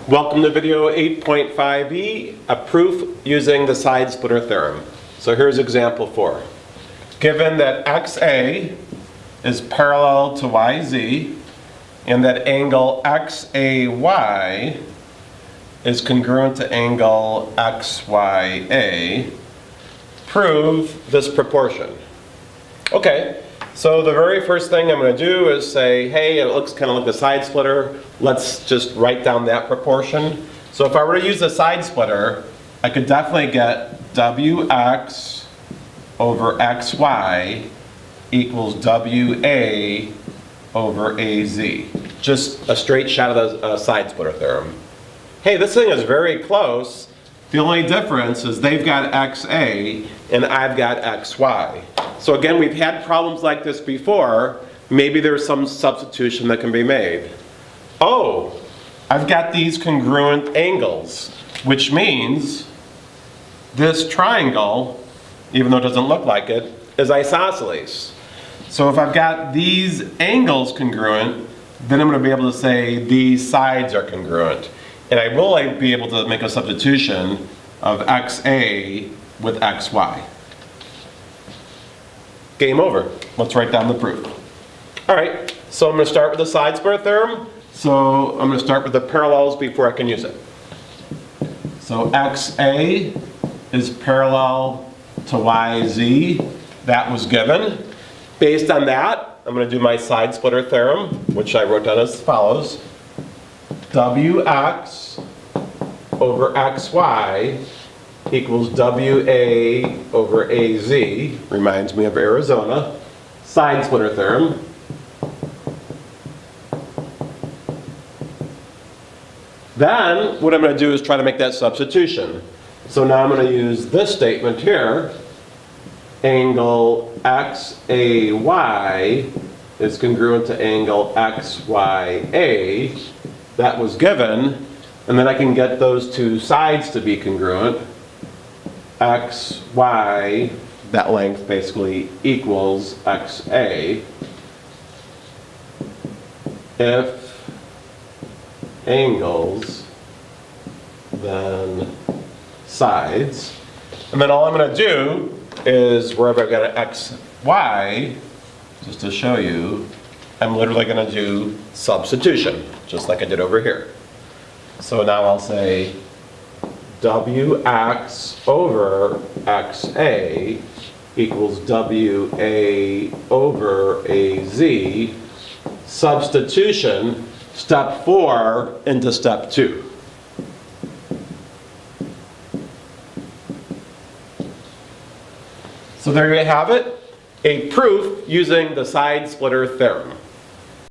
Welcome to video 8.5e, a proof using the side splitter theorem. So here's example 4. Given that XA is parallel to YZ and that angle XAY is congruent to angle XYA, prove this proportion. Okay, so the very first thing I'm going to do is say, hey, it looks kind of like the side splitter. Let's just write down that proportion. So if I were to use the side splitter, I could definitely get WX over XY equals WA over AZ. Just a straight shot of the side splitter theorem. Hey, this thing is very close. The only difference is they've got XA and I've got XY. So again, we've had problems like this before. Maybe there's some substitution that can be made. Oh, I've got these congruent angles, which means this triangle, even though it doesn't look like it, is isosceles. So if I've got these angles congruent, then I'm going to be able to say these sides are congruent. And I will be able to make a substitution of XA with XY. Game over. Let's write down the proof. All right, so I'm going to start with the side splitter theorem. So I'm going to start with the parallels before I can use it. So XA is parallel to YZ. That was given. Based on that, I'm going to do my side splitter theorem, which I wrote down as follows. WX over XY equals WA over AZ, reminds me of Arizona, side splitter theorem. Then what I'm going to do is try to make that substitution. So now I'm going to use this statement here. Angle XAY is congruent to angle XYA. That was given. And then I can get those two sides to be congruent. XY, that length basically equals XA. If angles, then sides. And then all I'm going to do is wherever I've got an XY, just to show you, I'm literally going to do substitution, just like I did over here. So now I'll say WX over XA equals WA over AZ. Substitution, step 4 into step 2. So there you have it, a proof using the side splitter theorem.